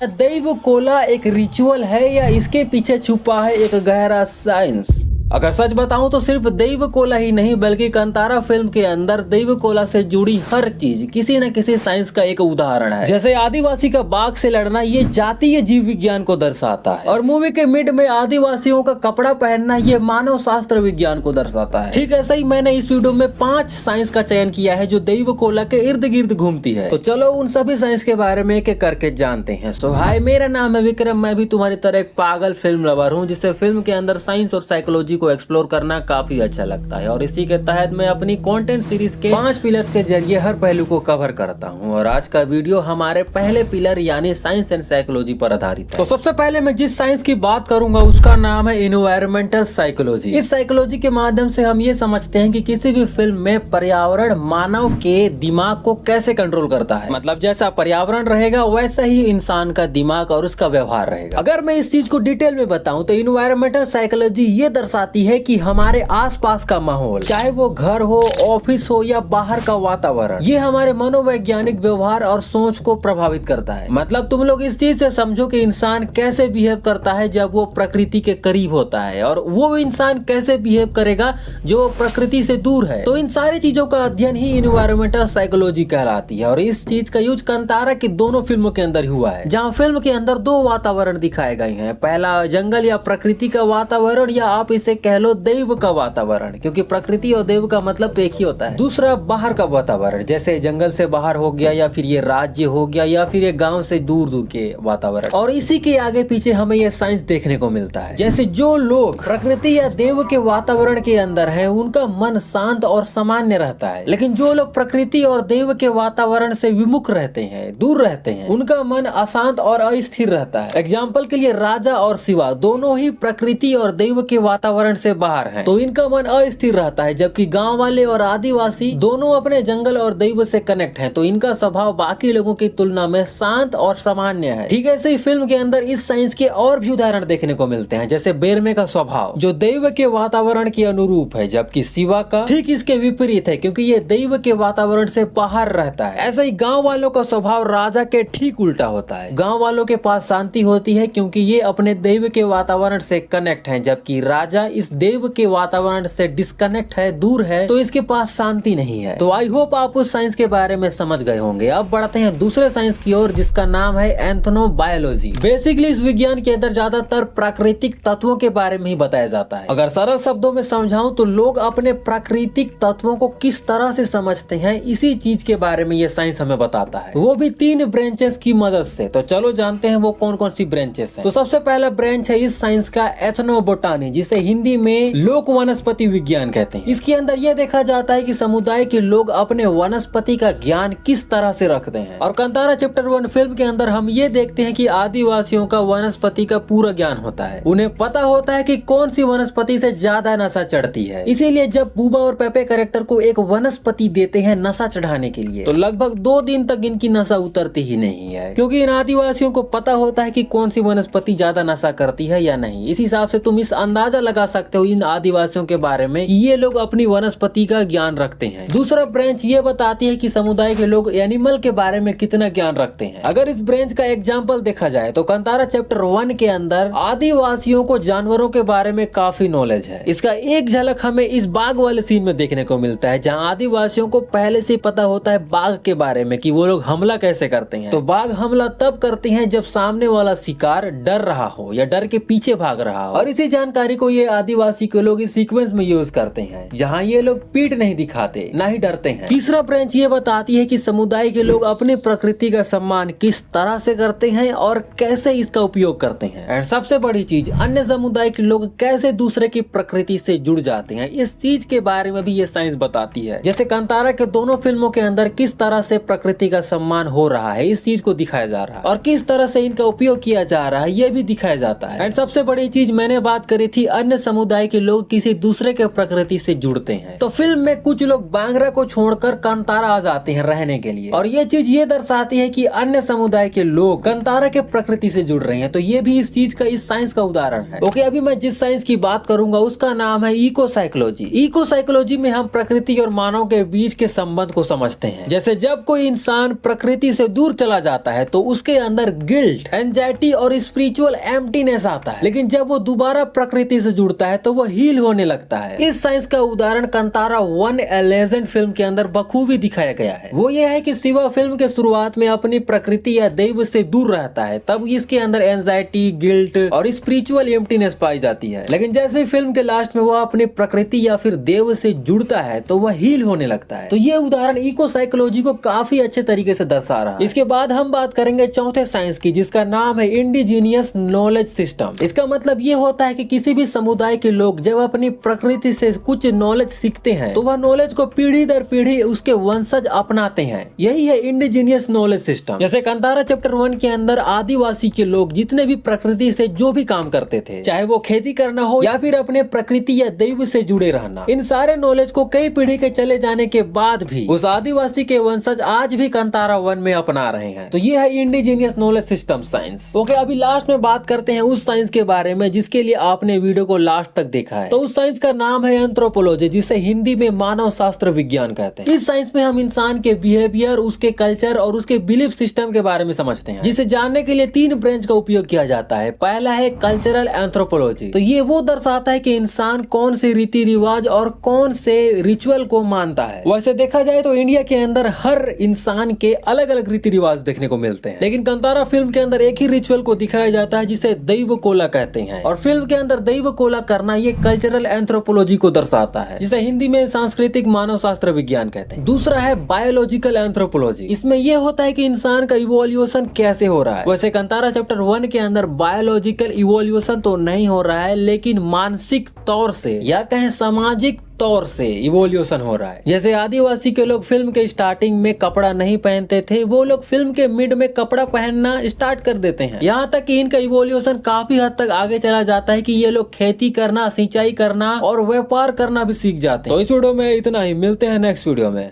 दैव कोला एक रिचुअल है या इसके पीछे छुपा है एक गहरा साइंस? अगर सच बताऊं तो सिर्फ दैव कोला ही नहीं बल्कि कांतारा फिल्म के अंदर दैव कोला से जुड़ी हर चीज किसी न किसी साइंस का एक उदाहरण है। जैसे आदिवासी का बाघ से लड़ना, ये जातीय जीव विज्ञान को दर्शाता है, और मूवी के मिड में आदिवासियों का कपड़ा पहनना ये मानव शास्त्र विज्ञान को दर्शाता है। ठीक ऐसा ही मैंने इस वीडियो में 5 साइंस का चयन किया है जो दैव कोला के इर्द गिर्द घूमती है। तो चलो उन सभी साइंस के बारे में एक करके जानते हैं। सो हाय, मेरा नाम है विक्रम। मैं भी तुम्हारी तरह एक पागल फिल्म लवर हूँ जिसे फिल्म के अंदर साइंस और साइकोलॉजी को एक्सप्लोर करना काफी अच्छा लगता है, और इसी के तहत मैं अपनी कंटेंट सीरीज के 5 पिलर्स के जरिए हर पहलू को कवर करता हूं। और आज का वीडियो हमारे पहले पिलर यानी साइंस एंड साइकोलॉजी पर आधारित है। तो सबसे पहले मैं जिस साइंस की बात करूंगा उसका नाम है एनवायरमेंटल साइकोलॉजी। इस साइकोलॉजी के माध्यम से हम ये समझते हैं कि किसी भी फिल्म में पर्यावरण मानव के दिमाग को कैसे कंट्रोल करता है। मतलब जैसा पर्यावरण रहेगा वैसा ही इंसान का दिमाग और उसका व्यवहार रहेगा। अगर मैं इस चीज को डिटेल में बताऊं तो एनवायरमेंटल साइकोलॉजी ये दर्शाती है कि हमारे आसपास का माहौल, चाहे वो घर हो, ऑफिस हो या बाहर का वातावरण, ये हमारे मनोवैज्ञानिक व्यवहार और सोच को प्रभावित करता है। मतलब तुम लोग इस चीज से समझो कि इंसान कैसे बिहेव करता है जब वो प्रकृति के करीब होता है, और वो इंसान कैसे बिहेव करेगा जो प्रकृति से दूर है। तो इन सारी चीजों का अध्ययन ही एनवायरमेंटल साइकोलॉजी कहलाती है। और इस चीज का यूज कांतारा की दोनों फिल्मों के अंदर हुआ है, जहाँ फिल्म के अंदर 2 वातावरण दिखाए गए हैं। पहला जंगल या प्रकृति का वातावरण, या आप इसे कह लो दैव का वातावरण, क्योंकि प्रकृति और देव का मतलब तो एक ही होता है। दूसरा बाहर का वातावरण, जैसे जंगल से बाहर हो गया, या फिर ये राज्य हो गया, या फिर ये गांव से दूर दूर के वातावरण। और इसी के आगे पीछे हमें ये साइंस देखने को मिलता है। जैसे जो लोग प्रकृति या देव के वातावरण के अंदर हैं उनका मन शांत और सामान्य रहता है, लेकिन जो लोग प्रकृति और देव के वातावरण से विमुख रहते हैं, दूर रहते हैं, उनका मन अशांत और अस्थिर रहता है। एग्जाम्पल के लिए राजा और शिवा दोनों ही प्रकृति और देव के वातावरण से बाहर हैं, तो इनका मन अस्थिर रहता है। जबकि गांव वाले और आदिवासी दोनों अपने जंगल और दैव से कनेक्ट हैं, तो इनका स्वभाव बाकी लोगों की तुलना में शांत और सामान्य है। ठीक है, ऐसे ही फिल्म के अंदर इस साइंस के और भी उदाहरण देखने को मिलते हैं। जैसे बेरमे का स्वभाव जो दैव के वातावरण के अनुरूप है, जबकि शिवा का ठीक इसके विपरीत है, क्योंकि ये दैव के वातावरण से बाहर रहता है। ऐसा ही गाँव वालों का स्वभाव राजा के ठीक उल्टा होता है। गाँव वालों के पास शांति होती है क्योंकि ये अपने दैव के वातावरण से कनेक्ट है, जबकि राजा इस देव के वातावरण से डिस्कनेक्ट है, दूर है, तो इसके पास शांति नहीं है। तो आई होप आप उस साइंस के बारे में समझ गए होंगे। अब बढ़ते हैं दूसरे साइंस की ओर जिसका नाम है एंथ्रोबायोलॉजी। बेसिकली इस विज्ञान के अंदर ज्यादातर प्राकृतिक तत्वों के बारे में ही बताया जाता है। अगर सरल शब्दों में समझाऊं तो लोग अपने प्राकृतिक तत्वों को किस तरह से समझते हैं, इसी चीज के बारे में ये साइंस हमें बताता है, वो भी 3 ब्रांचेस की मदद से। तो चलो जानते हैं वो कौन कौन सी ब्रांचेस है। तो सबसे पहला ब्रांच है इस साइंस का एथनोबोटानी, जिसे हिंदी में लोक वनस्पति विज्ञान कहते हैं। इसके अंदर यह देखा जाता है कि समुदाय के लोग अपने वनस्पति का ज्ञान किस तरह से रखते हैं। और कांतारा चैप्टर 1 फिल्म के अंदर हम ये देखते हैं कि आदिवासियों का वनस्पति का पूरा ज्ञान होता है। उन्हें पता होता है कि कौन सी वनस्पति से ज्यादा नशा चढ़ती है। इसीलिए जब बूबा और पेपे कैरेक्टर को एक वनस्पति देते हैं नशा चढ़ाने के लिए, तो लगभग 2 दिन तक इनकी नशा उतरती ही नहीं है, क्योंकि इन आदिवासियों को पता होता है कि कौन सी वनस्पति ज्यादा नशा करती है या नहीं। इस हिसाब से तुम इस अंदाजा लगा सकते हो इन आदिवासियों के बारे में कि ये लोग अपनी वनस्पति का ज्ञान रखते हैं। दूसरा ब्रांच ये बताती है कि समुदाय के लोग एनिमल के बारे में कितना ज्ञान रखते हैं। अगर इस ब्रांच का एग्जांपल देखा जाए तो कांतारा चैप्टर 1 के अंदर आदिवासियों को जानवरों के बारे में काफी नॉलेज है। इसका एक झलक हमें इस बाघ वाले सीन में देखने को मिलता है, जहाँ आदिवासियों को पहले से पता होता है बाघ के बारे में कि वो लोग हमला कैसे करते हैं। तो बाघ हमला तब करते हैं जब सामने वाला शिकार डर रहा हो या डर के पीछे भाग रहा हो, और इसी जानकारी को ये आदिवासी के लोग इस सीक्वेंस में यूज करते हैं, जहाँ ये लोग पीठ नहीं दिखाते, ना ही डरते हैं। तीसरा ब्रांच ये बताती है कि समुदाय के लोग अपनी प्रकृति का सम्मान किस तरह से करते हैं और कैसे इसका उपयोग करते हैं। और सबसे बड़ी चीज, अन्य समुदाय के लोग कैसे दूसरे की प्रकृति से जुड़ जाते हैं, इस चीज के बारे में भी ये साइंस बताती है। जैसे कांतारा के दोनों फिल्मों के अंदर किस तरह से प्रकृति का सम्मान हो रहा है, इस चीज को दिखाया जा रहा है, और किस तरह से इनका उपयोग किया जा रहा है, ये भी दिखाया जाता है। एंड सबसे बड़ी चीज मैंने बात करी थी अन्य समुदाय के लोग किसी दूसरे के प्रकृति से जुड़ते हैं। तो फिल्म में कुछ लोग बांग्रा को छोड़कर कंतारा आ जाते हैं रहने के लिए, और ये चीज ये दर्शाती है कि अन्य समुदाय के लोग कंतारा के प्रकृति से जुड़ रहे हैं। तो ये भी इस चीज का, इस साइंस का उदाहरण है। ओके, अभी मैं जिस साइंस की बात करूंगा उसका नाम है इको साइकोलॉजी। इको साइकोलॉजी में हम प्रकृति और मानव के बीच के संबंध को समझते हैं। जैसे जब कोई इंसान प्रकृति से दूर चला जाता है तो उसके अंदर गिल्ट, एंजाइटी और स्पिरिचुअल एम्प्टीनेस आता है, लेकिन जब वो दोबारा प्रकृति से जुड़ता है तो वो हील होने लगता है। इस साइंस का उदाहरण कंतारा 1 ए लेजेंड फिल्म के अंदर बखूबी दिखाया गया है। वो ये है कि शिवा फिल्म के शुरुआत में अपनी प्रकृति या दैव से दूर रहता है, तब इसके अंदर एंजाइटी, गिल्ट और स्पिरिचुअल एम्प्टीनेस पाई जाती है। लेकिन जैसे फिल्म के लास्ट में वो अपनी प्रकृति या फिर देव से जुड़ता है तो वह हील होने लगता है। तो ये उदाहरण इको साइकोलॉजी को काफी अच्छे तरीके से दर्शा रहा है। इसके बाद हम बात करेंगे चौथे साइंस की, जिसका नाम है इंडिजीनियस नॉलेज सिस्टम। इसका मतलब ये होता है कि किसी भी समुदाय के लोग जब अपनी प्रकृति से कुछ नॉलेज सीखते हैं तो वह नॉलेज को पीढ़ी दर पीढ़ी उसके वंशज अपनाते हैं। यही है इंडिजीनियस नॉलेज सिस्टम। जैसे कंतारा चैप्टर 1 के अंदर आदिवासी के लोग जितने भी प्रकृति से जो भी काम करते थे, चाहे वो खेती करना हो या फिर अपने प्रकृति या दैव से जुड़े रहना, इन सारे नॉलेज को कई पीढ़ी के चले जाने के बाद भी उस आदिवासी के वंशज आज भी कंतारा 1 में अपना रहे हैं। तो ये है indigenous knowledge system science. Okay, अभी लास्ट में बात करते हैं उस साइंस के बारे में जिसके लिए आपने वीडियो को लास्ट तक देखा है। तो उस साइंस का नाम है एंथ्रोपोलॉजी, जिसे हिंदी में मानव शास्त्र विज्ञान कहते हैं। इस साइंस में हम इंसान के बिहेवियर, उसके कल्चर और उसके बिलीफ सिस्टम के बारे में समझते हैं, जिसे जानने के लिए 3 ब्रांच का उपयोग किया जाता है। पहला है कल्चरल एंथ्रोपोलॉजी। तो ये वो दर्शाता है कि इंसान कौन से रीति रिवाज और कौन से रिचुअल को मानता है। वैसे देखा जाए तो इंडिया के अंदर हर इंसान के अलग अलग रीति रिवाज देखने को मिलते हैं, लेकिन कंतारा फिल्म के अंदर एक ही रिचुअल को दिखाया जाता है जिसे दैव कोला कहते हैं। और फिल्म के अंदर दैव कोला करना ये कल्चरल एंथ्रोपोलॉजी को दर्शाता है, जिसे हिंदी में सांस्कृतिक मानव शास्त्र विज्ञान कहते हैं। दूसरा है बायोलॉजिकल एंथ्रोपोलॉजी। इसमें यह होता है कि इंसान का इवोल्यूशन कैसे हो रहा है। वैसे कंतारा चैप्टर 1 के अंदर बायोलॉजिकल इवोल्यूशन तो नहीं हो रहा है, लेकिन मानसिक तौर से या कहें सामाजिक तौर से इवोल्यूशन हो रहा है। जैसे आदिवासी के लोग फिल्म के स्टार्टिंग में कपड़ा नहीं पहनते थे, वो लोग फिल्म के मिड में कपड़ा पहनना स्टार्ट कर देते हैं। यहाँ तक कि इनका इवोल्यूशन काफी हद तक आगे चला जाता है कि ये लोग खेती करना, सिंचाई करना और व्यापार करना भी सीख जाते हैं। तो इस वीडियो में इतना ही, मिलते हैं नेक्स्ट वीडियो में।